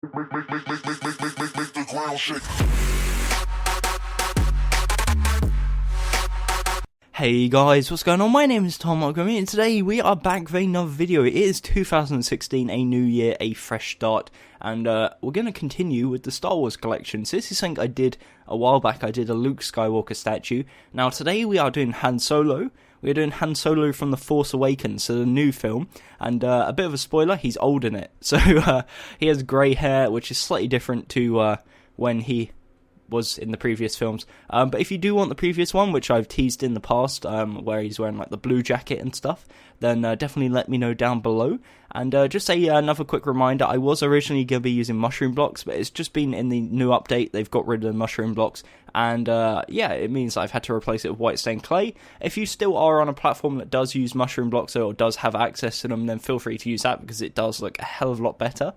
Make the ground shake. Hey guys, what's going on? My name is Tom Gummy, and today we are back with another video. It is 2016, a new year, a fresh start, and we're going to continue with the Star Wars collection. So this is something I did a while back. I did a Luke Skywalker statue. Now today we are doing Han Solo. We're doing Han Solo from The Force Awakens, so the new film, and a bit of a spoiler, he's old in it. So he has grey hair, which is slightly different to when he was in the previous films. But if you do want the previous one, which I've teased in the past, where he's wearing like the blue jacket and stuff, then definitely let me know down below. And just another quick reminder, I was originally going to be using mushroom blocks, but it's just been in the new update, they've got rid of the mushroom blocks, and yeah, it means I've had to replace it with white stained clay. If you still are on a platform that does use mushroom blocks or does have access to them, then feel free to use that, because it does look a hell of a lot better.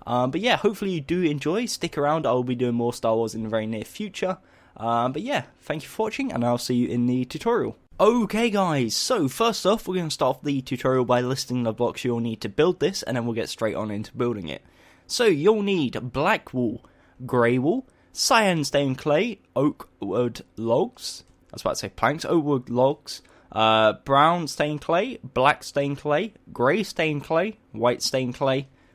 But yeah, hopefully you do enjoy. Stick around, I'll be doing more Star Wars in the very near future. But yeah, thank you for watching, and I'll see you in the tutorial. Okay guys, so first off, we're going to start off the tutorial by listing the blocks you'll need to build this, and then we'll get straight on into building it. So you'll need black wool, grey wool, cyan stained clay, oak wood logs, I was about to say planks, oak wood logs, brown stained clay, black stained clay, grey stained clay, white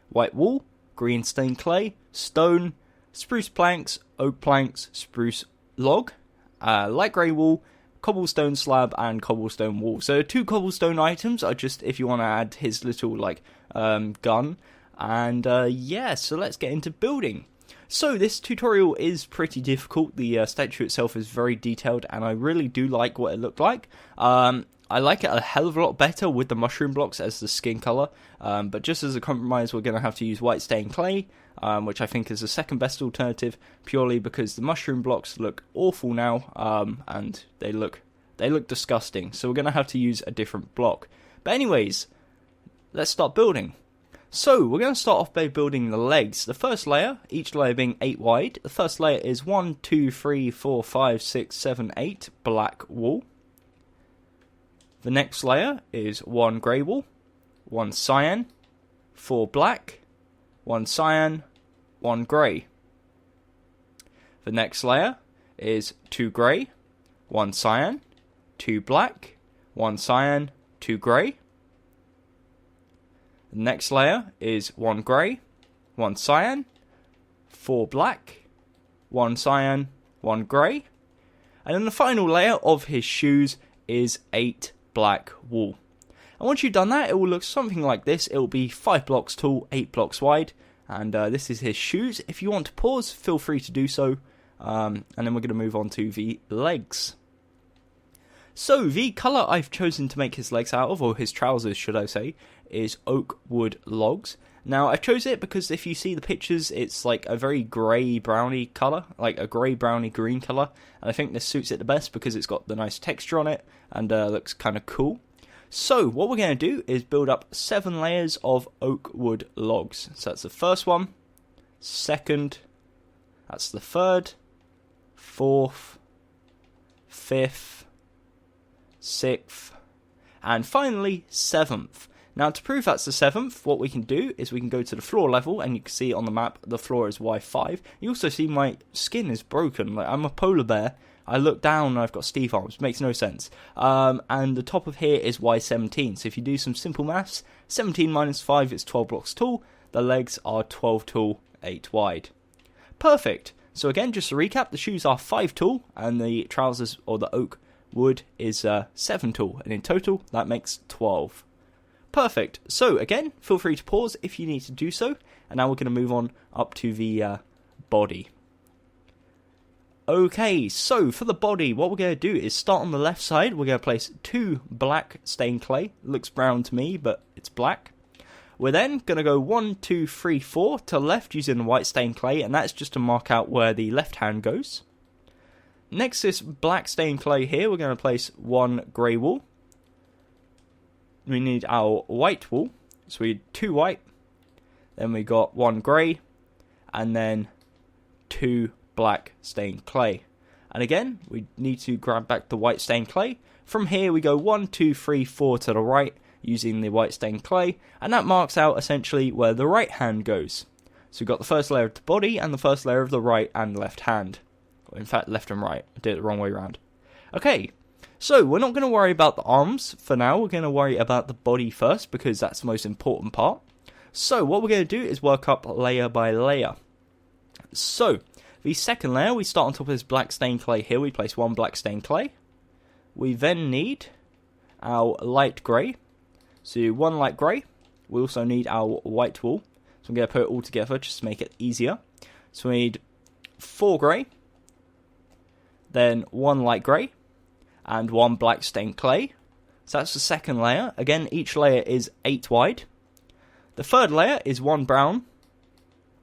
white wool, green stained clay, stone, spruce planks, oak planks, spruce log, light grey wool, cobblestone slab, and cobblestone wall. So 2 cobblestone items are just if you want to add his little like gun. And yeah, so let's get into building. So this tutorial is pretty difficult. The statue itself is very detailed, and I really do like what it looked like. I like it a hell of a lot better with the mushroom blocks as the skin colour, but just as a compromise we're going to have to use white stained clay, which I think is the second best alternative, purely because the mushroom blocks look awful now, and they look disgusting, so we're going to have to use a different block. But anyways, let's start building. So we're going to start off by building the legs. The first layer, each layer being 8 wide, the first layer is 1, 2, 3, 4, 5, 6, 7, 8 black wool. The next layer is 1 grey wool, 1 cyan, 4 black, 1 cyan, 1 grey. The next layer is 2 grey, 1 cyan, 2 black, 1 cyan, 2 grey. The next layer is 1 grey, 1 cyan, 4 black, 1 cyan, 1 grey. And then the final layer of his shoes is 8 black wool. And once you've done that, it will look something like this. It will be 5 blocks tall, 8 blocks wide, and this is his shoes. If you want to pause, feel free to do so, and then we're going to move on to the legs. So the colour I've chosen to make his legs out of, or his trousers should I say, is oak wood logs. Now I chose it because if you see the pictures, it's like a very grey browny colour, like a grey browny green colour, and I think this suits it the best because it's got the nice texture on it and looks kind of cool. So what we're going to do is build up 7 layers of oak wood logs. So that's the first one, second, that's the third, fourth, fifth, 6th, and finally 7th. Now to prove that's the 7th, what we can do is we can go to the floor level, and you can see on the map the floor is Y5. You also see my skin is broken, like I'm a polar bear. I look down and I've got Steve arms, makes no sense. And the top of here is Y17, so if you do some simple maths, 17 minus 5 is 12 blocks tall, the legs are 12 tall, 8 wide. Perfect. So again, just to recap, the shoes are 5 tall, and the trousers, or the oak wood, is 7 tall, and in total that makes 12. Perfect. So again, feel free to pause if you need to do so, and now we're going to move on up to the body. Okay, so for the body, what we're going to do is start on the left side. We're going to place 2 black stained clay. Looks brown to me, but it's black. We're then going to go 1, 2, 3, 4 to the left using the white stained clay, and that's just to mark out where the left hand goes. Next is black stained clay here. We're going to place 1 grey wool. We need our white wool, so we need 2 white. Then we got 1 grey, and then 2 black stained clay. And again, we need to grab back the white stained clay. From here we go 1, 2, 3, 4 to the right using the white stained clay, and that marks out essentially where the right hand goes. So we've got the first layer of the body and the first layer of the right and left hand. In fact, left and right. I did it the wrong way around. Okay, so we're not going to worry about the arms for now. We're going to worry about the body first because that's the most important part. So what we're going to do is work up layer by layer. So the second layer, we start on top of this black stained clay here. We place one black stained clay. We then need our light grey. So one light grey. We also need our white wool. So I'm going to put it all together just to make it easier. So we need 4 grey. Then 1 light grey. And 1 black stained clay. So that's the second layer. Again, each layer is 8 wide. The third layer is 1 brown,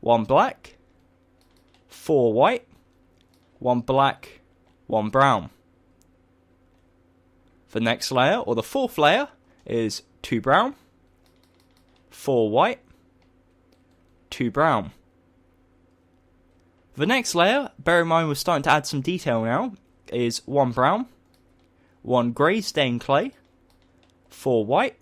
1 black, 4 white, 1 black, 1 brown. The next layer, or the fourth layer, is 2 brown, 4 white, 2 brown. The next layer, bear in mind we're starting to add some detail now, is 1 brown, 1 grey stained clay, 4 white,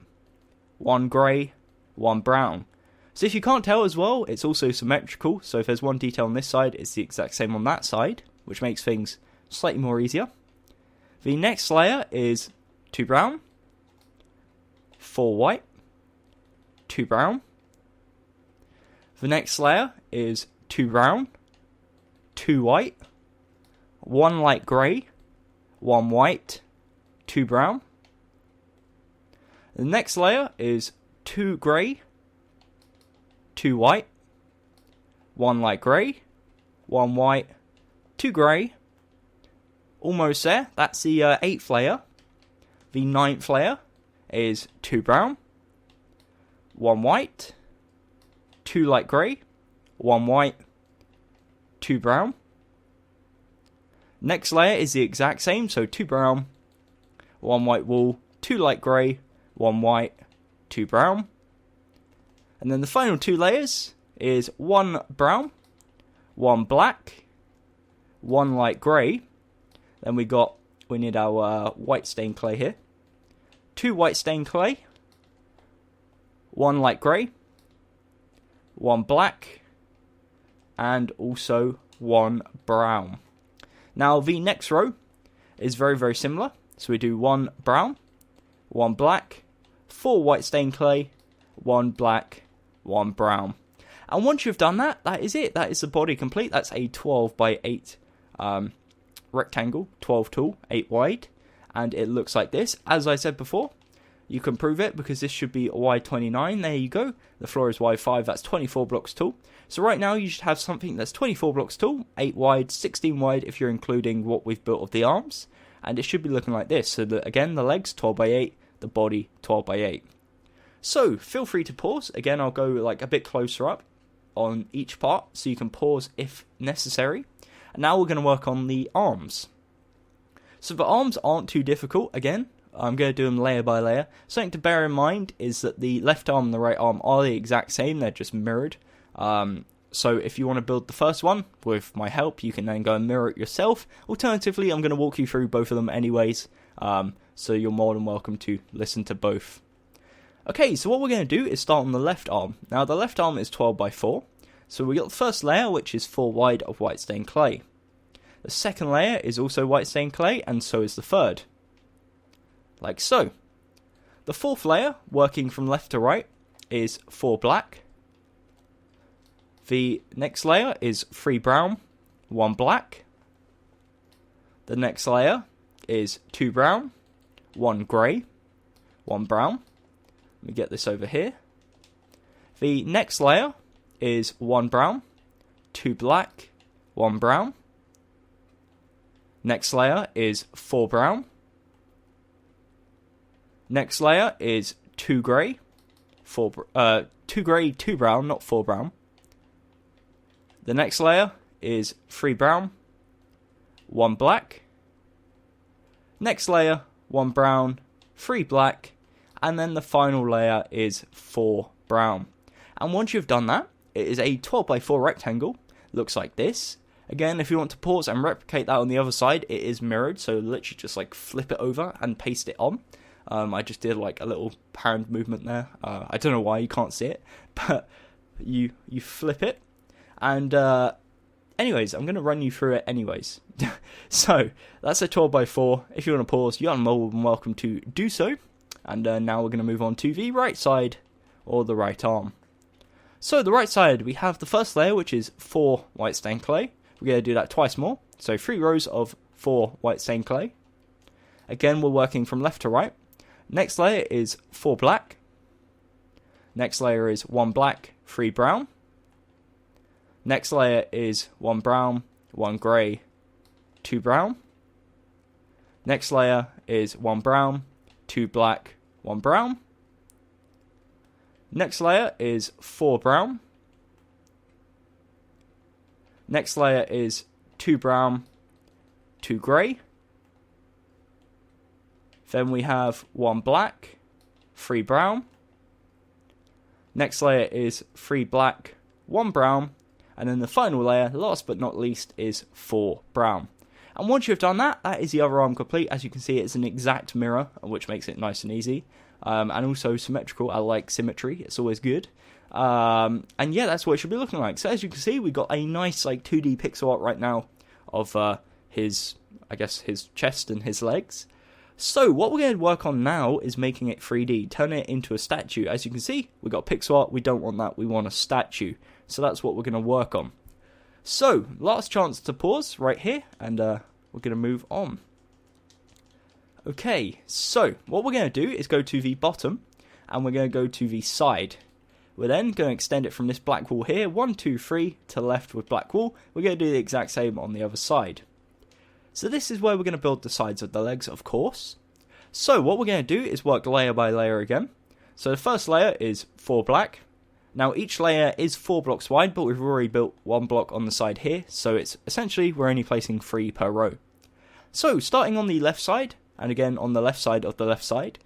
1 grey, 1 brown. So if you can't tell as well, it's also symmetrical. So if there's one detail on this side, it's the exact same on that side, which makes things slightly more easier. The next layer is 2 brown, 4 white, 2 brown. The next layer is 2 brown, 2 white, 1 light grey, 1 white, 2 brown. The next layer is 2 grey, 2 white, 1 light grey, 1 white, 2 grey. Almost there. That's the 8th layer. The 9th layer is 2 brown, 1 white, 2 light grey, 1 white, 2 brown. Next layer is the exact same, so 2 brown, 1 white wool, 2 light grey, 1 white, 2 brown. And then the final 2 layers is 1 brown, 1 black, 1 light grey. Then we need our white stained clay here. 2 white stained clay, 1 light grey, 1 black, and also 1 brown. Now the next row is very, very similar. So we do 1 brown, 1 black, 4 white stained clay, 1 black, 1 brown. And once you've done that, that is it. That is the body complete. That's a 12 by 8 rectangle, 12 tall, 8 wide. And it looks like this. As I said before, you can prove it because this should be wide 29. There you go. The floor is wide 5. That's 24 blocks tall. So right now you should have something that's 24 blocks tall, 8 wide, 16 wide if you're including what we've built of the arms. And it should be looking like this. So that, again, the legs 12 by 8, the body 12 by 8. So feel free to pause. Again, I'll go like a bit closer up on each part so you can pause if necessary. And now we're going to work on the arms. So the arms aren't too difficult. Again, I'm going to do them layer by layer. Something to bear in mind is that the left arm and the right arm are the exact same. They're just mirrored. So if you want to build the first one with my help, you can then go and mirror it yourself. Alternatively, I'm going to walk you through both of them anyways. So you're more than welcome to listen to both. Okay, so what we're going to do is start on the left arm. Now the left arm is 12 by 4. So we got the first layer, which is 4 wide of white stained clay. The second layer is also white stained clay, and so is the third. Like so. The fourth layer, working from left to right, is 4 black. The next layer is 3 brown, 1 black. The next layer is 2 brown, 1 grey, 1 brown. Let me get this over here. The next layer is 1 brown, 2 black, 1 brown. Next layer is 4 brown. Next layer is 2 grey, 2 grey, 2 brown, not 4 brown. The next layer is 3 brown, 1 black. Next layer, 1 brown, 3 black. And then the final layer is 4 brown. And once you've done that, it is a 12 by 4 rectangle. Looks like this. Again, if you want to pause and replicate that on the other side, it is mirrored. So literally just like flip it over and paste it on. I just did like a little hand movement there. I don't know why, you can't see it. But you flip it And anyways, I'm going to run you through it anyways. So, that's a 12x4. If you want to pause, you are more than welcome to do so. And now we're going to move on to the right side, or the right arm. So, the right side, we have the first layer, which is 4 white stained clay. We're going to do that twice more. So, 3 rows of 4 white stained clay. Again, we're working from left to right. Next layer is 4 black. Next layer is 1 black, 3 brown. Next layer is 1 brown, 1 grey, 2 brown. Next layer is 1 brown, 2 black, 1 brown. Next layer is 4 brown. Next layer is 2 brown, 2 grey. Then we have 1 black, 3 brown. Next layer is 3 black, 1 brown. And then the final layer, last but not least, is 4 brown. And once you've done that, that is the other arm complete. As you can see, it's an exact mirror, which makes it nice and easy. And also symmetrical. I like symmetry. It's always good. And yeah, that's what it should be looking like. So as you can see, we've got a nice 2D pixel art right now of his chest and his legs. So what we're going to work on now is making it 3D, turn it into a statue. As you can see, we've got pixel art. We don't want that. We want a statue. So that's what we're going to work on. So, last chance to pause right here, and we're going to move on. Okay, so what we're going to do is go to the bottom, and we're going to go to the side. We're then going to extend it from this black wall here, 1, 2, 3, to left with black wall. We're going to do the exact same on the other side. So this is where we're going to build the sides of the legs, of course. So what we're going to do is work layer by layer again. So the first layer is 4 black. Now each layer is 4 blocks wide, but we've already built 1 block on the side here, so it's essentially we're only placing 3 per row. So starting on the left side, and again on the left side of the left side,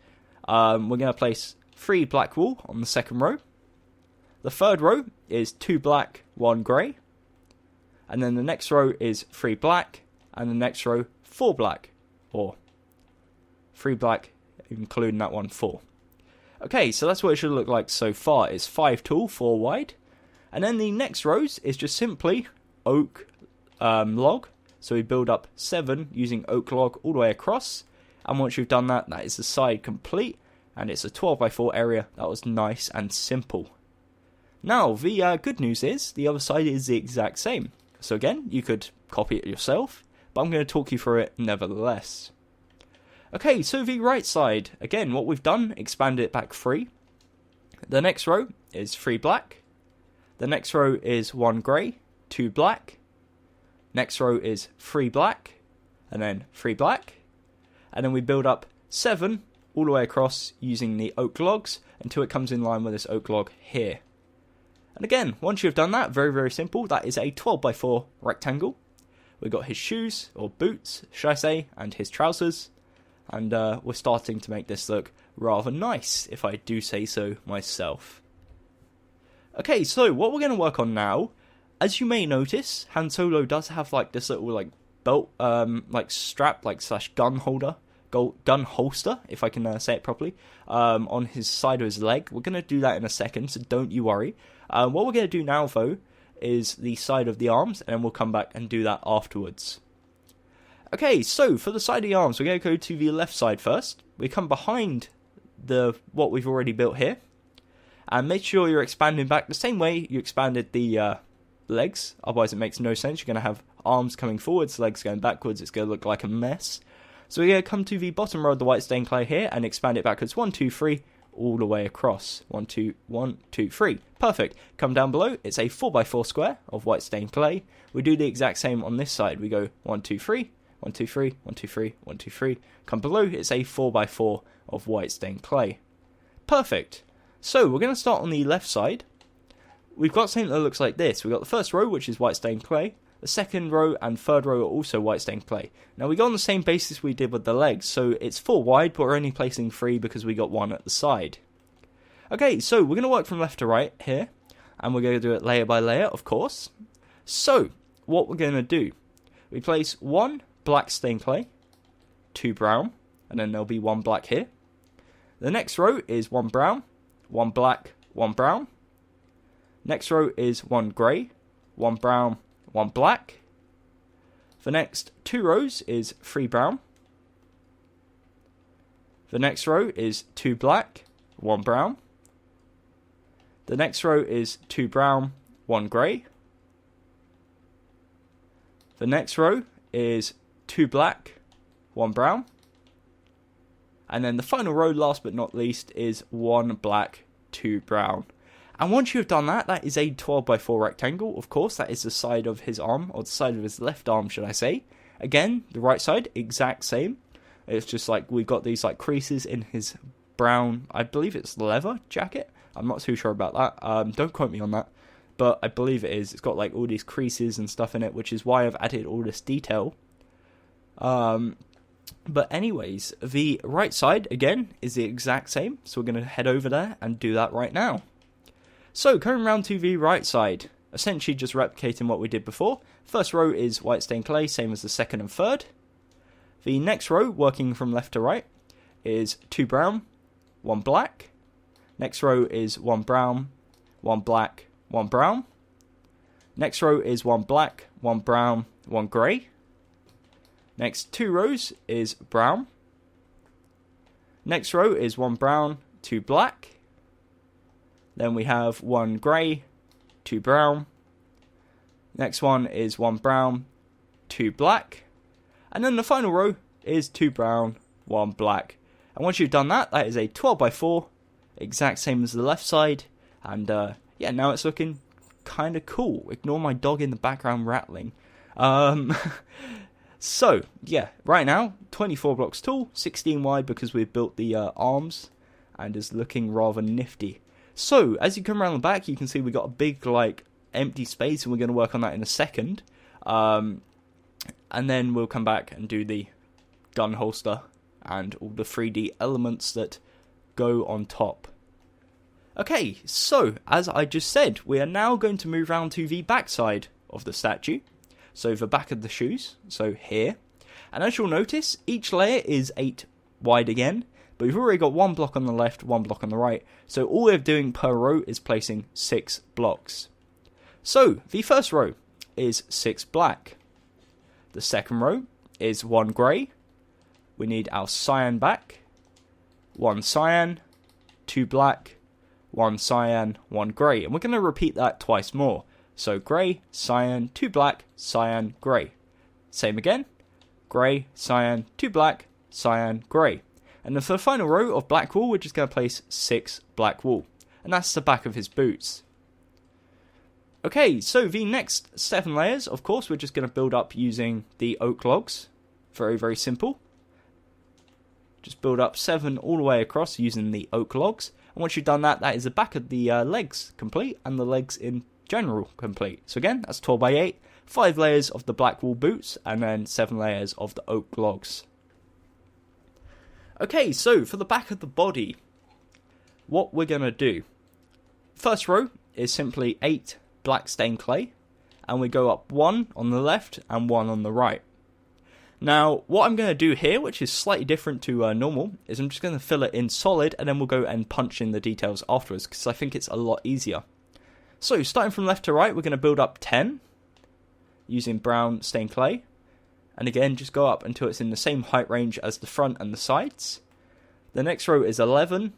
we're going to place 3 black wool on the second row. The third row is 2 black, 1 grey, and then the next row is 3 black, and the next row 4 black, or 3 black, including that one 4. Okay, so that's what it should look like so far. It's 5 tall, 4 wide. And then the next rows is just simply oak log. So we build up 7 using oak log all the way across. And once you've done that, that is the side complete. And it's a 12x4 area. That was nice and simple. Now, the good news is the other side is the exact same. So again, you could copy it yourself. But I'm going to talk you through it nevertheless. Okay, so the right side, again, what we've done, expanded it back 3. The next row is 3 black. The next row is 1 grey, 2 black. Next row is 3 black, and then 3 black. And then we build up 7 all the way across using the oak logs until it comes in line with this oak log here. And again, once you've done that, very, very simple, that is a 12x4 rectangle. We've got his shoes, or boots, should I say, and his trousers. And we're starting to make this look rather nice, if I do say so myself. Okay, so what we're going to work on now, as you may notice, Han Solo does have this little belt, strap, slash gun holder, gun holster, if I can say it properly, on his side of his leg. We're going to do that in a second, so don't you worry. What we're going to do now, though, is the side of the arms, and then we'll come back and do that afterwards. Okay, so for the side of the arms, we're going to go to the left side first. We come behind what we've already built here. And make sure you're expanding back the same way you expanded the legs. Otherwise it makes no sense. You're going to have arms coming forwards, legs going backwards. It's going to look like a mess. So we're going to come to the bottom row of the white stained clay here and expand it backwards 1, 2, 3, all the way across. 1, 2, 1, 2, 3. Perfect. Come down below. It's a 4x4 square of white stained clay. We do the exact same on this side. We go 1, 2, 3. 1, 2, 3, 1, 2, 3, 1, 2, 3. Come below, it's a 4x4 of white stained clay. Perfect. So we're going to start on the left side. We've got something that looks like this. We've got the first row, which is white stained clay. The second row and third row are also white stained clay. Now we go on the same basis we did with the legs. So it's 4 wide, but we're only placing 3 because we got 1 at the side. Okay, so we're going to work from left to right here. And we're going to do it layer by layer, of course. So what we're going to do, we place 1 black stained clay, 2 brown, and then there'll be 1 black here. The next row is 1 brown, 1 black, 1 brown. Next row is 1 grey, 1 brown, 1 black. The next 2 rows is 3 brown. The next row is 2 black, 1 brown. The next row is 2 brown, 1 grey. The next row is 2 black, 1 brown. And then the final row, last but not least, is 1 black, 2 brown. And once you've done that, that is a 12x4 rectangle. Of course, that is the side of his arm, or the side of his left arm, should I say. Again, the right side, exact same. It's just like we've got these like creases in his brown, I believe it's leather jacket. I'm not too sure about that. Don't quote me on that. But I believe it is. It's got like all these creases and stuff in it, which is why I've added all this detail. But anyways, the right side, again, is the exact same. So we're going to head over there and do that right now. So, coming round to the right side, essentially just replicating what we did before. First row is white stained clay, same as the second and third. The next row, working from left to right, is 2 brown, 1 black. Next row is 1 brown, 1 black, 1 brown. Next row is 1 black, 1 brown, 1 grey. Next 2 rows is brown. Next row is 1 brown, 2 black. Then we have 1 grey, 2 brown. Next one is 1 brown, 2 black. And then the final row is 2 brown, 1 black. And once you've done that, that is a 12x4, exact same as the left side. And yeah, now it's looking kind of cool. Ignore my dog in the background rattling. So, yeah, right now, 24 blocks tall, 16 wide because we've built the arms. And is looking rather nifty. So, as you come around the back, you can see we got a big, like, empty space, and we're going to work on that in a second. And then we'll come back and do the gun holster and all the 3D elements that go on top. Okay, so, as I just said, we are now going to move around to the back side of the statue. So, the back of the shoes, so here. And as you'll notice, each layer is 8 wide again. But we've already got 1 block on the left, 1 block on the right. So all we're doing per row is placing 6 blocks. So the first row is 6 black. The second row is 1 grey. We need our cyan back. 1 cyan, 2 black, 1 cyan, 1 grey. And we're going to repeat that twice more. So grey, cyan, 2 black, cyan, grey. Same again. Grey, cyan, 2 black, cyan, grey. And then for the final row of black wool, we're just going to place 6 black wool. And that's the back of his boots. Okay, so the next 7 layers, of course, we're just going to build up using the oak logs. Very, very simple. Just build up 7 all the way across using the oak logs. And once you've done that, that is the back of the legs complete, and the legs in general complete. So again, that's 12x8, 5 layers of the black wool boots, and then 7 layers of the oak logs. Okay, so for the back of the body, what we're going to do. First row is simply 8 black stained clay, and we go up 1 on the left and 1 on the right. Now, what I'm going to do here, which is slightly different to normal, is I'm just going to fill it in solid, and then we'll go and punch in the details afterwards, because I think it's a lot easier. So, starting from left to right, we're going to build up 10, using brown stained clay. And again, just go up until it's in the same height range as the front and the sides. The next row is 11.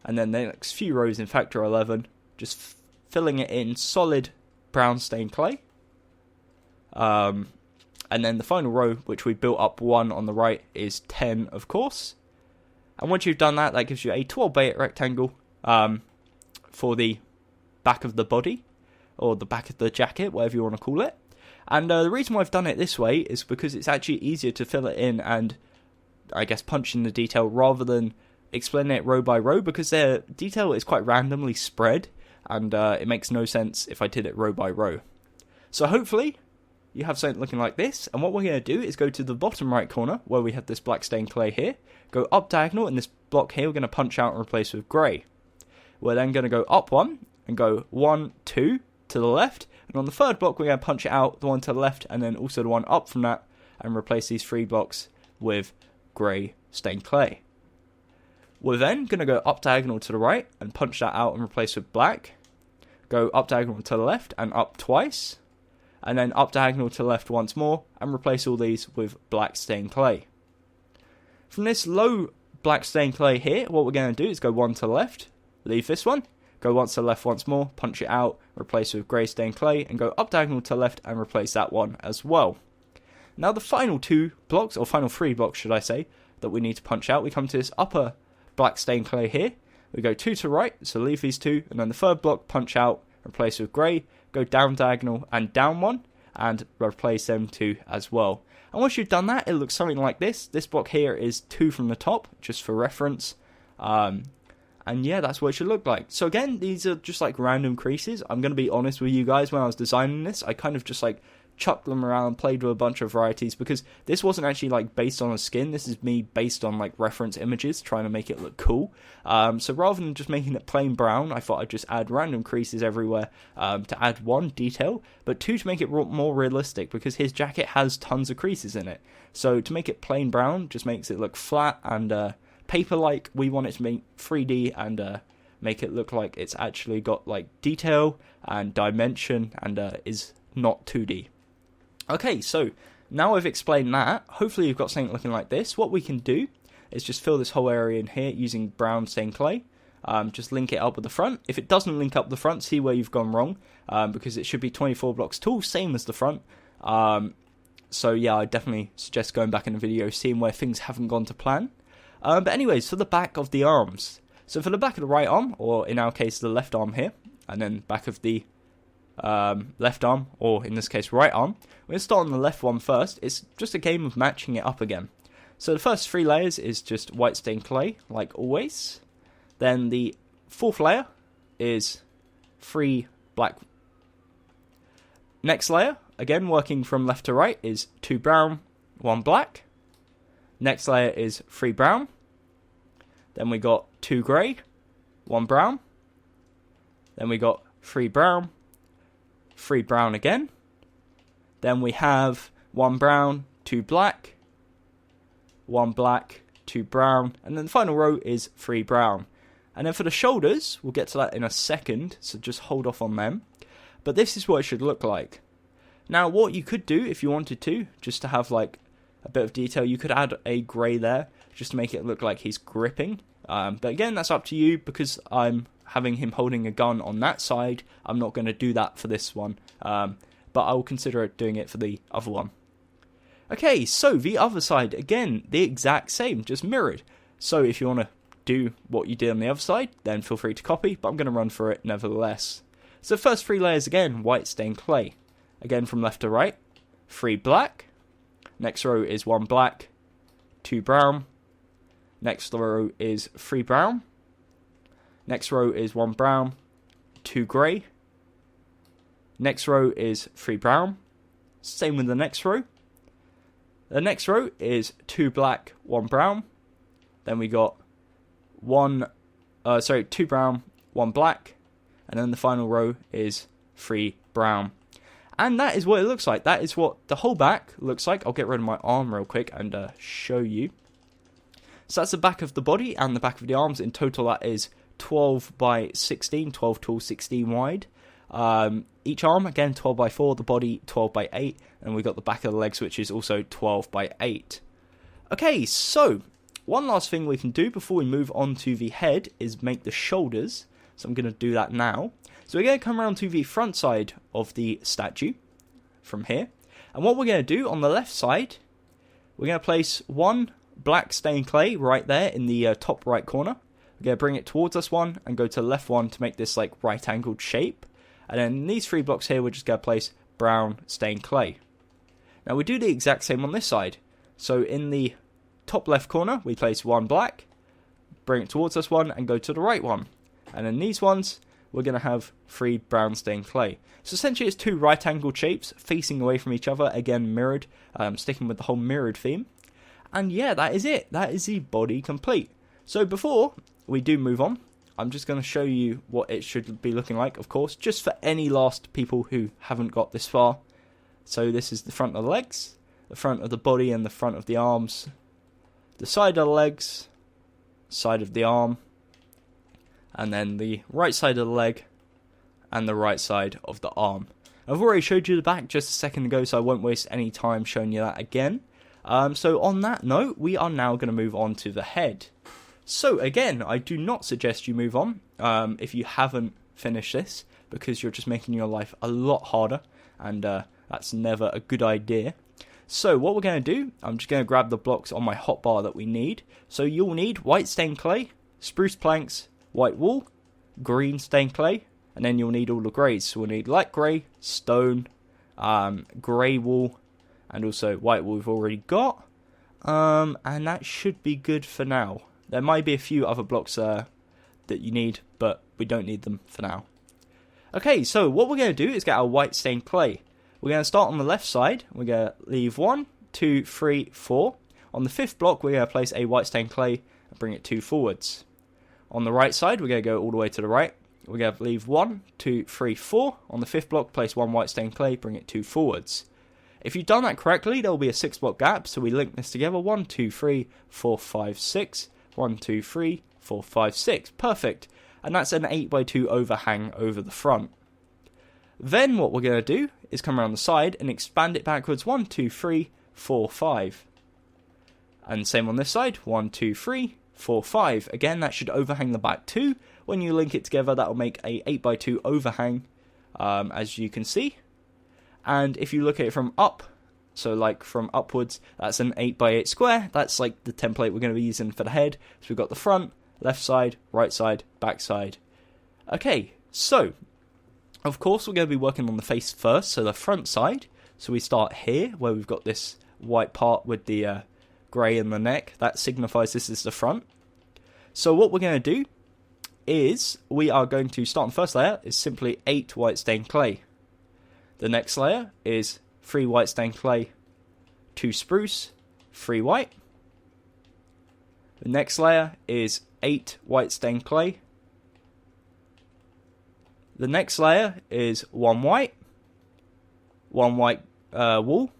And then the next few rows, in fact, are 11. Just filling it in solid brown stained clay. And then the final row, which we built up 1 on the right, is 10, of course. And once you've done that, that gives you a 12x8 rectangle for the back of the body. Or the back of the jacket, whatever you want to call it. And the reason why I've done it this way is because it's actually easier to fill it in and, I guess, punch in the detail rather than explaining it row by row, because their detail is quite randomly spread, and it makes no sense if I did it row by row. So hopefully you have something looking like this, and what we're going to do is go to the bottom right corner, where we have this black stained clay here, go up diagonal, and this block here we're going to punch out and replace with grey. We're then going to go up 1, and go 1, 2 to the left, and on the third block, we're going to punch it out, the one to the left, and then also the one up from that, and replace these 3 blocks with grey stained clay. We're then going to go up diagonal to the right, and punch that out and replace with black. Go up diagonal to the left, and up twice. and then up diagonal to left once more, and replace all these with black stained clay. From this low black stained clay here, what we're going to do is go one to the left, leave this one, go once to the left once more, punch it out, replace with grey stained clay, and go up diagonal to the left and replace that one as well. Now the final two blocks, or final three blocks should I say, that we need to punch out, we come to this upper black stained clay here, we go two to right, so leave these two, and then the third block, punch out, replace with grey, go down diagonal and down one, and replace them two as well. And once you've done that, it looks something like this. This block here is 2 from the top, just for reference. And yeah, that's what it should look like. So again, these are just like random creases. I'm going to be honest with you guys, when I was designing this, I kind of just like chucked them around, played with a bunch of varieties, because this wasn't actually like based on a skin. This is me based on like reference images, trying to make it look cool. So rather than just making it plain brown, I thought I'd just add random creases everywhere to add one, detail, but two, to make it more realistic, because his jacket has tons of creases in it. So to make it plain brown just makes it look flat and paper-like. We want it to be 3D and make it look like it's actually got like detail and dimension and is not 2D. Okay, so now I've explained that, hopefully you've got something looking like this. What we can do is just fill this whole area in here using brown stained clay. Just link it up with the front. If it doesn't link up the front, see where you've gone wrong, because it should be 24 blocks tall, same as the front. So yeah, I definitely suggest going back in the video, seeing where things haven't gone to plan. But anyways, for the back of the arms. So for the back of the right arm, or in our case the left arm here, and then back of the left arm, or in this case right arm, we're going to start on the left one first. It's just a game of matching it up again. So the first 3 layers is just white stained clay, like always. Then the fourth layer is 3 black. Next layer, again working from left to right, is 2 brown, 1 black. Next layer is 3 brown. Then we got 2 grey, 1 brown. Then we got 3 brown, 3 brown again. Then we have 1 brown, 2 black, 1 black, 2 brown, and then the final row is 3 brown. And then for the shoulders, we'll get to that in a second, so just hold off on them. But this is what it should look like. Now, what you could do, if you wanted to, just to have like a bit of detail, you could add a grey there, just to make it look like he's gripping. But again, that's up to you, because I'm having him holding a gun on that side. I'm not going to do that for this one, but I will consider doing it for the other one. Okay, so the other side, again, the exact same, just mirrored. So if you want to do what you did on the other side, then feel free to copy, but I'm going to run through it nevertheless. So the first 3 layers again, white stained clay. Again from left to right, 3 black. Next row is 1 black, 2 brown. Next row is 3 brown. Next row is 1 brown, 2 grey. Next row is 3 brown. Same with the next row. The next row is 2 black, 1 brown. Then we got 2 brown, 1 black. And then the final row is 3 brown. And that is what it looks like. That is what the whole back looks like. I'll get rid of my arm real quick and show you. So that's the back of the body and the back of the arms. In total, that is 12 by 16, 12 tall, 16 wide. Each arm, again, 12 by 4, the body 12 by 8, and we've got the back of the legs, which is also 12 by 8. Okay, so one last thing we can do before we move on to the head is make the shoulders. So I'm going to do that now. So we're going to come around to the front side of the statue from here. And what we're going to do on the left side, we're going to place 1 black stained clay right there in the top right corner. We're going to bring it towards us one and go to the left one to make this like right angled shape. And then these 3 blocks here, we're just going to place brown stained clay. Now we do the exact same on this side. So in the top left corner, we place 1 black, bring it towards us one, and go to the right one. And then these ones, we're going to have 3 brown stained clay. So essentially it's 2 right angled shapes facing away from each other, again mirrored, sticking with the whole mirrored theme. And yeah, that is it. That is the body complete. So before we do move on, I'm just going to show you what it should be looking like, of course, just for any last people who haven't got this far. So this is the front of the legs, the front of the body and the front of the arms, the side of the legs, side of the arm, and then the right side of the leg and the right side of the arm. I've already showed you the back just a second ago, so I won't waste any time showing you that again. So on that note, we are now going to move on to the head. So again, I do not suggest you move on if you haven't finished this, because you're just making your life a lot harder, and that's never a good idea. So what we're going to do, I'm just going to grab the blocks on my hotbar that we need. So you'll need white stained clay, spruce planks, white wool, green stained clay, and then you'll need all the greys. So we'll need light grey, stone, grey wool, and also white wool we've already got. And that should be good for now. There might be a few other blocks that you need, but we don't need them for now. Okay, so what we're going to do is get our white stained clay. We're going to start on the left side. We're going to leave 1, 2, 3, 4. On the 5th block, we're going to place a white stained clay and bring it 2 forwards. On the right side, we're going to go all the way to the right. We're going to leave 1, 2, 3, 4. On the 5th block, place 1 white stained clay, bring it 2 forwards. If you've done that correctly, there will be a 6 block gap, so we link this together. 1, 2, 3, 4, 5, 6. 1, 2, 3, 4, 5, 6. Perfect. And that's an 8x2 overhang over the front. Then what we're going to do is come around the side and expand it backwards. 1, 2, 3, 4, 5. And same on this side. 1, 2, 3, 4, 5. Again, that should overhang the back too. When you link it together, that will make a 8x2 overhang, as you can see. And if you look at it from up, so like from upwards, that's an 8x8 square. That's like the template we're going to be using for the head. So we've got the front, left side, right side, back side. Okay, so of course we're going to be working on the face first, so the front side. So we start here where we've got this white part with the grey in the neck. That signifies this is the front. So what we're going to do is we are going to start on the first layer is simply 8 white stained clay. The next layer is 3 white stained clay, 2 spruce, 3 white. The next layer is 8 white stained clay. The next layer is 1 white, 1 white wool,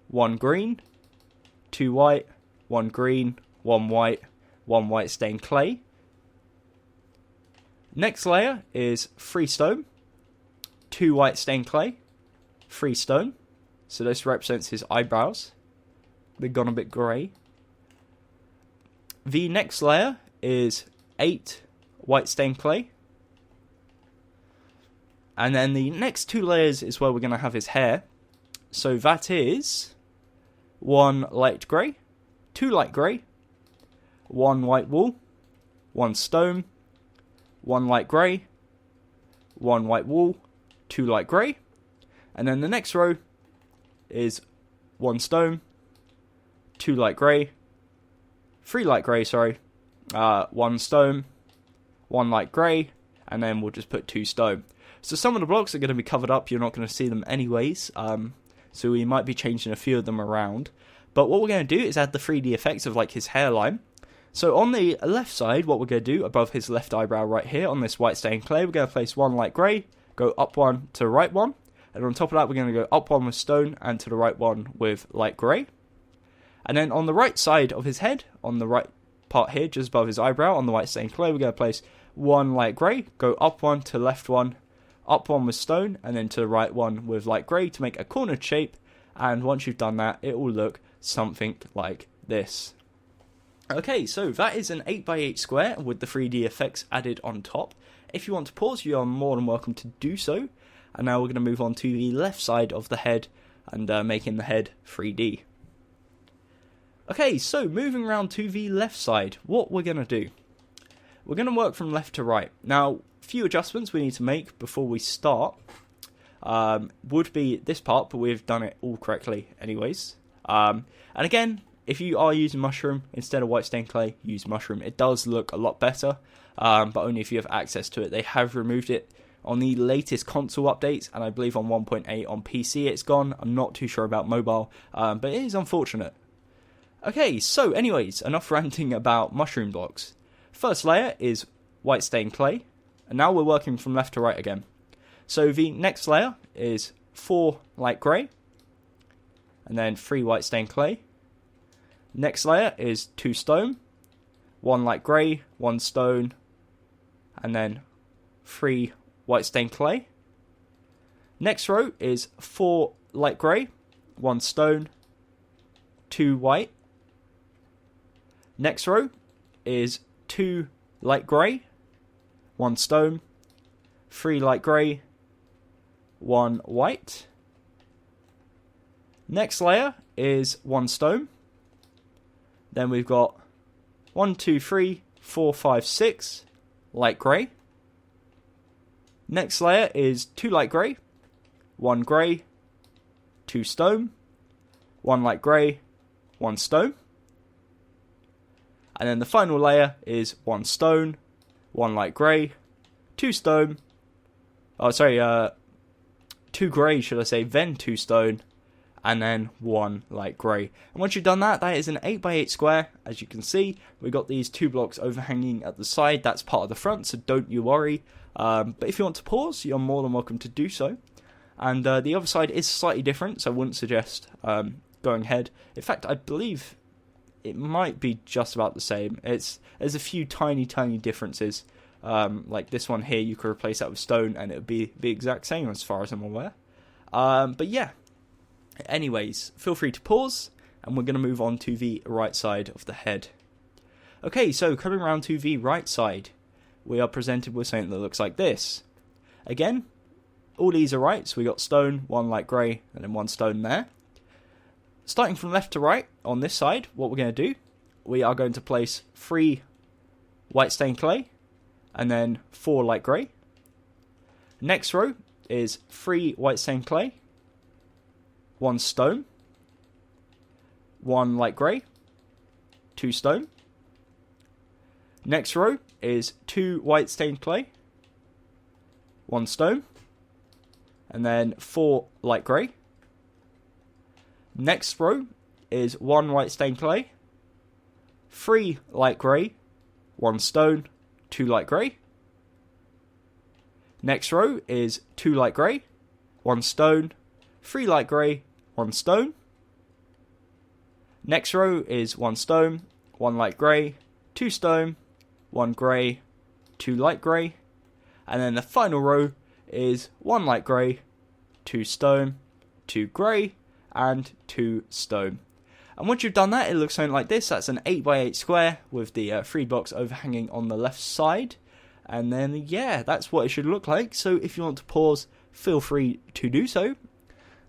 1 green, 2 white, 1 green, 1 white stained clay. Next layer is 3 stone, 2 white stained clay, 3 stone. So this represents his eyebrows. They've gone a bit grey. The next layer is 8 white stained clay. And then the next 2 layers is where we're going to have his hair. So that is 1 light grey, 2 light grey, 1 white wool, 1 stone, 1 light grey, 1 white wool, 2 light grey. And then the next row is 1 stone, 2 light grey, 3 light grey, 1 stone, 1 light grey, and then we'll just put 2 stone. So some of the blocks are going to be covered up, you're not going to see them anyways, so we might be changing a few of them around. But what we're going to do is add the 3D effects of like his hairline. So on the left side, what we're going to do above his left eyebrow right here on this white stained clay, we're going to place 1 light grey, go up 1 to the right 1, and on top of that we're going to go up 1 with stone and to the right 1 with light grey. And then on the right side of his head, on the right part here, just above his eyebrow, on the white stained clay, we're going to place 1 light grey, go up 1 to left 1, up 1 with stone, and then to the right 1 with light grey to make a cornered shape. And once you've done that, it will look something like this. Okay, so that is an 8x8 square with the 3D effects added on top. If you want to pause, you are more than welcome to do so. And now we're going to move on to the left side of the head and making the head 3D. Okay, so moving around to the left side, what we're going to do. We're going to work from left to right. Now, a few adjustments we need to make before we start would be this part, but we've done it all correctly anyways. And again, if you are using mushroom instead of white stained clay, use mushroom. It does look a lot better, but only if you have access to it. They have removed it on the latest console updates, and I believe on 1.8 on PC it's gone. I'm not too sure about mobile, but it is unfortunate. Okay, so anyways, enough ranting about mushroom blocks. First layer is white stained clay, and now we're working from left to right again. So the next layer is 4 light grey, and then 3 white stained clay. Next layer is 2 stone, 1 light grey, 1 stone, and then 3 white stained clay. Next row is 4 light grey, 1 stone, 2 white. Next row is 2 light grey, 1 stone, 3 light grey, 1 white. Next layer is 1 stone. Then we've got 1, 2, 3, 4, 5, 6 light grey. Next layer is 2 light grey, 1 grey, 2 stone, 1 light grey, 1 stone. And then the final layer is 1 stone, 1 light grey, 2 stone. 2 grey, should I say, then 2 stone, and then 1 light grey. And once you've done that, that is an 8x8 square. As you can see, we've got these 2 blocks overhanging at the side. That's part of the front, so don't you worry. But if you want to pause, you're more than welcome to do so. And the other side is slightly different, so I wouldn't suggest going ahead. In fact, I believe it might be just about the same. There's a few tiny differences. Like this one here, you could replace that with stone and it would be the exact same as far as I'm aware. But yeah, anyways, feel free to pause, and we're going to move on to the right side of the head. Okay, so coming around to the right side, we are presented with something that looks like this. Again, all these are right, so we got stone, 1 light grey, and then 1 stone there. Starting from left to right, on this side, what we're going to do, we are going to place 3 white stained clay, and then 4 light grey. Next row is 3 white stained clay, 1 stone, 1 light grey, 2 stone. Next row is 2 white stained clay, 1 stone, and then 4 light grey. Next row is 1 white stained clay, 3 light grey, 1 stone, 2 light grey. Next row is 2 light grey, 1 stone, 3 light grey, 1 stone. Next row is 1 stone, 1 light grey, 2 stone, 1 grey, 2 light grey. And then the final row is 1 light grey, 2 stone, 2 grey, and 2 stone. And once you've done that, it looks something like this. That's an 8x8 square with the 3 blocks overhanging on the left side. And then, yeah, that's what it should look like. So if you want to pause, feel free to do so.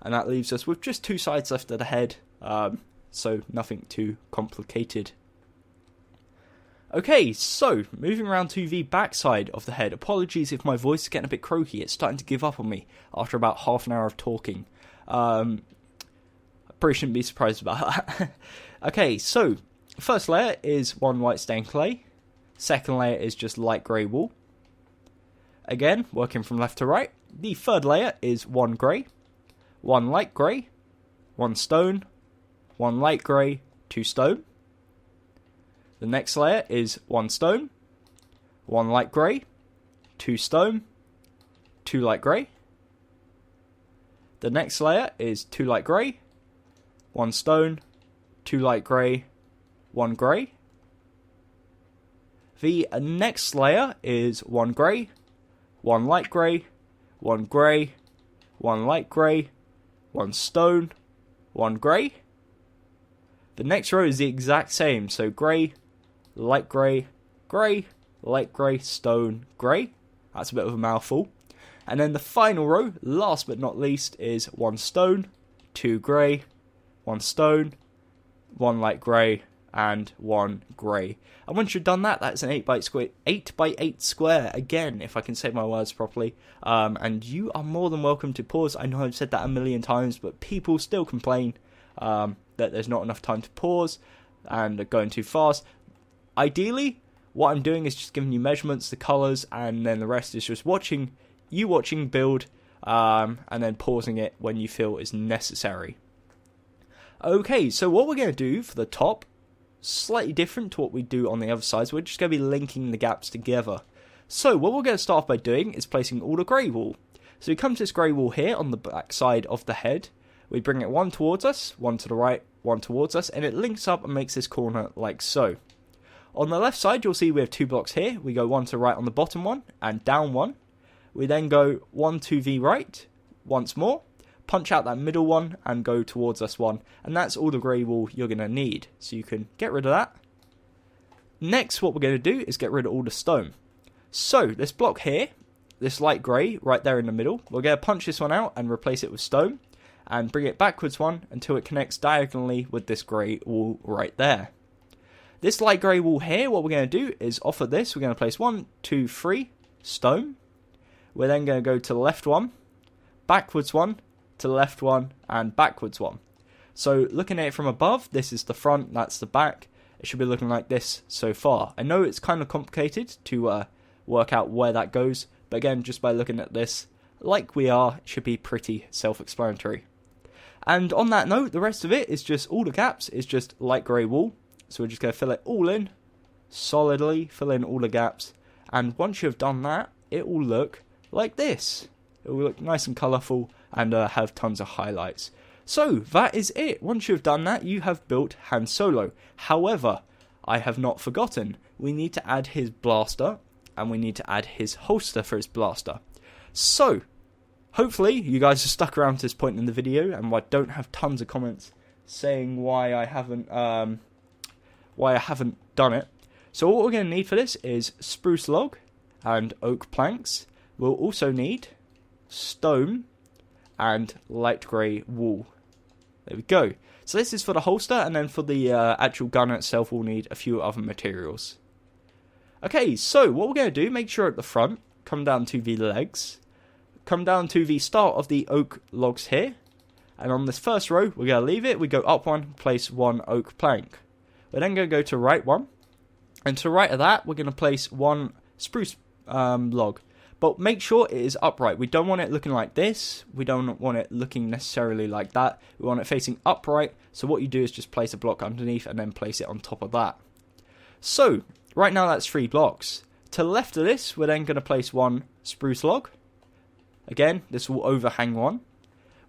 And that leaves us with just 2 sides left of the head. So nothing too complicated. Okay, so moving around to the back side of the head. Apologies if my voice is getting a bit croaky. It's starting to give up on me after about half an hour of talking. Probably shouldn't be surprised about that. Okay, so first layer is 1 white stained clay. Second layer is just light grey wool. Again, working from left to right. The third layer is 1 grey, 1 light grey, 1 stone, 1 light grey, 2 stone. The next layer is 1 stone, 1 light grey, 2 stone, 2 light grey. The next layer is 2 light grey, 1 stone, 2 light grey, 1 grey. The next layer is 1 grey, 1 light grey, 1 grey, 1 light grey, 1 stone, 1 grey. The next row is the exact same, so grey, light grey, grey, light grey, stone, grey. That's a bit of a mouthful. And then the final row, last but not least, is 1 stone, 2 grey, 1 stone, 1 light grey, and 1 grey. And once you've done that, that's an 8x8 square, again, if I can say my words properly. And you are more than welcome to pause. I know I've said that a million times, but people still complain that there's not enough time to pause and are going too fast. Ideally, what I'm doing is just giving you measurements, the colours, and then the rest is just watching build, and then pausing it when you feel is necessary. Okay, so what we're going to do for the top, slightly different to what we do on the other side, so we're just going to be linking the gaps together. So what we're going to start off by doing is placing all the grey wool. So we come to this grey wool here on the back side of the head, we bring it one towards us, one to the right, one towards us, and it links up and makes this corner like so. On the left side, you'll see we have 2 blocks here. We go one to the right on the bottom one, and down one. We then go one to the right, once more, punch out that middle one and go towards this one, and that's all the grey wool you're going to need. So you can get rid of that. Next, what we're going to do is get rid of all the stone. So this block here, this light grey right there in the middle, we're going to punch this one out and replace it with stone, and bring it backwards one until it connects diagonally with this grey wool right there. This light grey wool here, what we're going to do is off of this, we're going to place 1, 2, 3 stone. We're then going to go to the left one, backwards one, to the left one, and backwards one. So looking at it from above, this is the front, that's the back. It should be looking like this so far. I know it's kind of complicated to work out where that goes, but again, just by looking at this, like we are, it should be pretty self-explanatory. And on that note, the rest of it is just, all the gaps is just light grey wool. So we're just going to fill it all in, solidly fill in all the gaps. And once you've done that, it will look like this. It will look nice and colourful and have tons of highlights. So that is it. Once you've done that, you have built Han Solo. However, I have not forgotten. We need to add his blaster, and we need to add his holster for his blaster. So, hopefully you guys are stuck around to this point in the video, and I don't have tons of comments saying why I haven't done it. So what we're going to need for this is spruce log and oak planks. We'll also need stone and light grey wool. There we go. So this is for the holster, and then for the actual gun itself we'll need a few other materials. Okay, so what we're going to do, make sure at the front, come down to the legs, come down to the start of the oak logs here, and on this first row we're going to leave it, we go up one, place 1 oak plank. We're then going to go to right one, and to the right of that we're going to place 1 spruce log. But make sure it is upright. We don't want it looking like this. We don't want it looking necessarily like that. We want it facing upright. So what you do is just place a block underneath and then place it on top of that. So right now that's 3 blocks. To the left of this, we're then going to place 1 spruce log. Again, this will overhang one.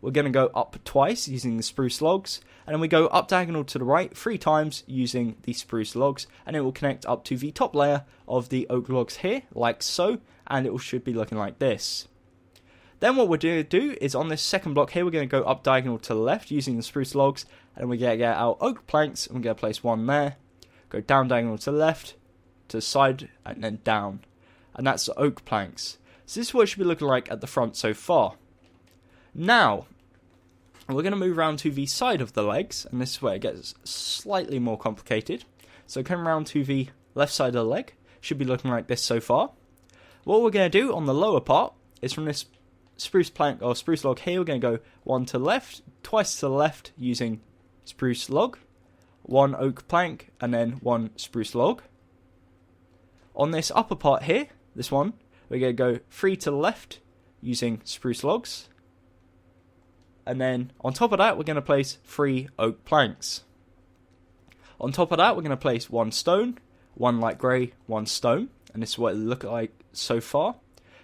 We're going to go up twice using the spruce logs. And then we go up diagonal to the right 3 times using the spruce logs. And it will connect up to the top layer of the oak logs here, like so. And it should be looking like this. Then what we're going to do is on this second block here, we're going to go up diagonal to the left using the spruce logs. And we're going to get our oak planks, and we're going to place 1 there. Go down diagonal to the left, to the side, and then down. And that's the oak planks. So this is what it should be looking like at the front so far. Now, we're going to move around to the side of the legs, and this is where it gets slightly more complicated. So come around to the left side of the leg, should be looking like this so far. What we're going to do on the lower part is from this spruce plank or spruce log here, we're going to go 1 to the left, twice to the left using spruce log, 1 oak plank, and then 1 spruce log. On this upper part here, this one, we're going to go 3 to the left using spruce logs. And then on top of that, we're going to place 3 oak planks. On top of that, we're going to place 1 stone, 1 light grey, 1 stone. And this is what it looks like so far.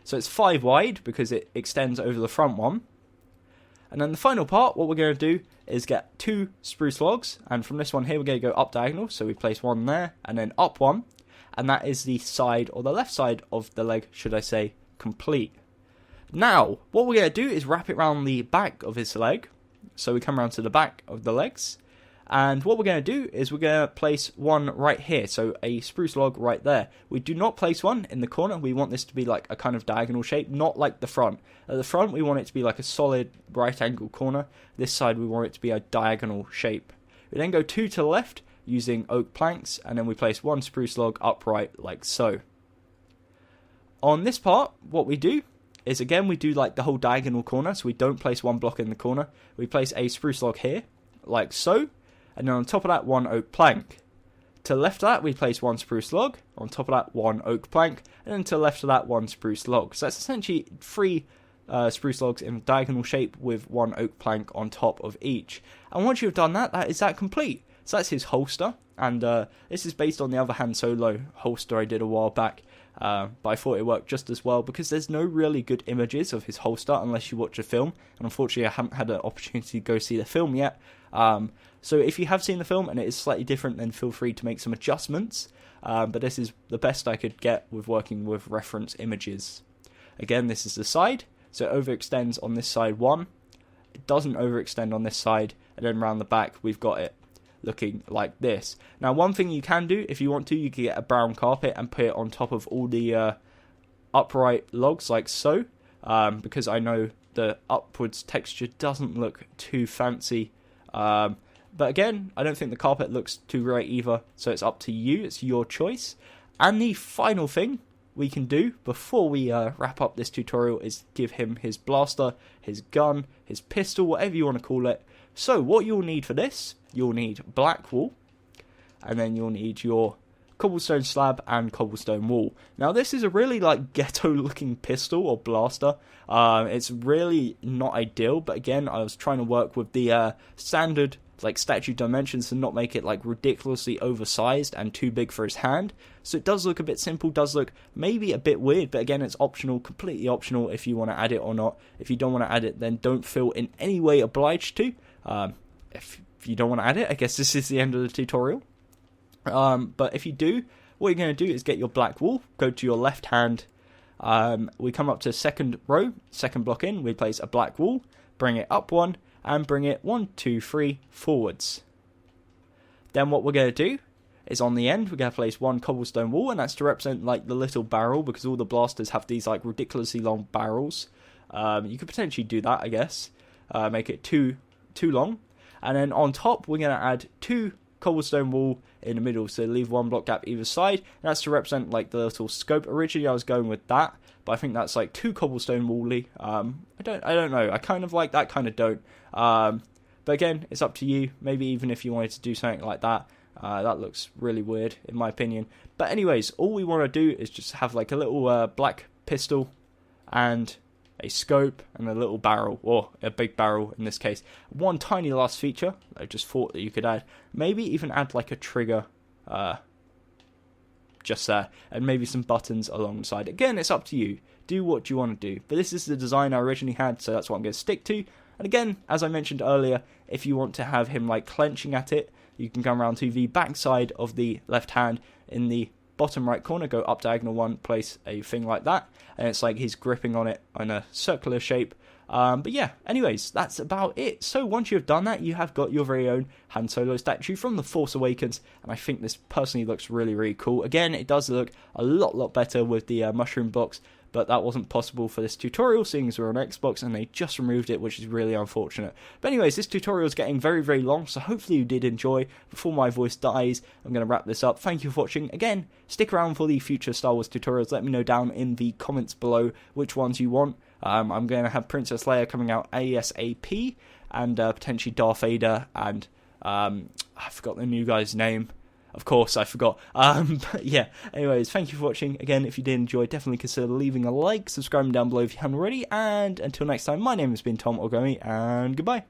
So it's 5 wide because it extends over the front one. And then the final part, what we're going to do is get 2 spruce logs. And from this one here, we're going to go up diagonal. So we place 1 there and then up 1. And that is the side, or the left side of the leg, should I say, complete. Now, what we're going to do is wrap it around the back of his leg. So we come around to the back of the legs. And what we're going to do is we're going to place 1 right here, so a spruce log right there. We do not place 1 in the corner. We want this to be like a kind of diagonal shape, not like the front. At the front, we want it to be like a solid right angle corner. This side, we want it to be a diagonal shape. We then go 2 to the left using oak planks, and then we place 1 spruce log upright like so. On this part, what we do is, again, we do like the whole diagonal corner, so we don't place 1 block in the corner. We place a spruce log here, like so. And then on top of that, 1 oak plank. To the left of that, we place 1 spruce log. On top of that, 1 oak plank. And then to the left of that, 1 spruce log. So that's essentially 3 spruce logs in a diagonal shape with 1 oak plank on top of each. And once you've done that, that is complete. So that's his holster. And this is based on the other Han Solo holster I did a while back. But I thought it worked just as well because there's no really good images of his holster unless you watch a film. And unfortunately, I haven't had an opportunity to go see the film yet. So if you have seen the film and it is slightly different, then feel free to make some adjustments. But this is the best I could get with working with reference images. Again, this is the side. So it overextends on this side one, it doesn't overextend on this side, and then around the back we've got it looking like this. Now one thing you can do, if you want to, you can get a brown carpet and put it on top of all the upright logs like so, because I know the upwards texture doesn't look too fancy. But again, I don't think the carpet looks too great either, so it's up to you, it's your choice. And the final thing we can do before we wrap up this tutorial is give him his blaster, his gun, his pistol, whatever you want to call it. So what you'll need for this, you'll need black wool, and then you'll need your cobblestone slab and cobblestone wall. Now this is a really like ghetto looking pistol or blaster. It's really not ideal, but again, I was trying to work with the standard like statue dimensions to not make it like ridiculously oversized and too big for his hand. So it does look a bit simple, does look maybe a bit weird, but again, it's optional, completely optional if you want to add it or not. If you don't want to add it, then don't feel in any way obliged to. If you don't want to add it, I guess this is the end of the tutorial. But if you do, what you're going to do is get your black wool, go to your left hand, we come up to second row, second block in, we place a black wool, bring it up one, and bring it 1, 2, 3 forwards. Then what we're going to do is on the end, we're going to place one cobblestone wall, and that's to represent like the little barrel, because all the blasters have these like ridiculously long barrels. You could potentially do that, I guess, make it too long. And then on top, we're going to add 2 cobblestone wall in the middle, so leave 1 block gap either side. And that's to represent like the little scope. Originally I was going with that, but I think that's like too cobblestone wally. I don't know, I kind of like that, kind of don't. But again, it's up to you. Maybe even if you wanted to do something like that, that looks really weird in my opinion. But anyways, all we want to do is just have like a little black pistol and a scope and a little barrel, or a big barrel in this case. One tiny last feature I just thought that you could add, maybe even add like a trigger just there, and maybe some buttons alongside. Again, it's up to you, do what you want to do, but this is the design I originally had, so that's what I'm going to stick to. And again, as I mentioned earlier, if you want to have him like clenching at it, you can come around to the back side of the left hand in the bottom right corner, go up diagonal 1, place a thing like that, and it's like he's gripping on it in a circular shape. But yeah, anyways, that's about it. So once you've done that, you have got your very own Han Solo statue from The Force Awakens, and I think this personally looks really, really cool. Again, it does look a lot better with the mushroom blocks, but that wasn't possible for this tutorial, seeing as we're on Xbox and they just removed it, which is really unfortunate. But anyways, this tutorial is getting very, very long, so hopefully you did enjoy. Before my voice dies, I'm going to wrap this up. Thank you for watching. Again, stick around for the future Star Wars tutorials. Let me know down in the comments below which ones you want. I'm going to have Princess Leia coming out ASAP, and potentially Darth Vader, and I forgot the new guy's name. Of course, I forgot. But yeah, anyways, thank you for watching. Again, if you did enjoy, definitely consider leaving a like, subscribing down below if you haven't already, and until next time, my name has been Tom or Gummy, and goodbye.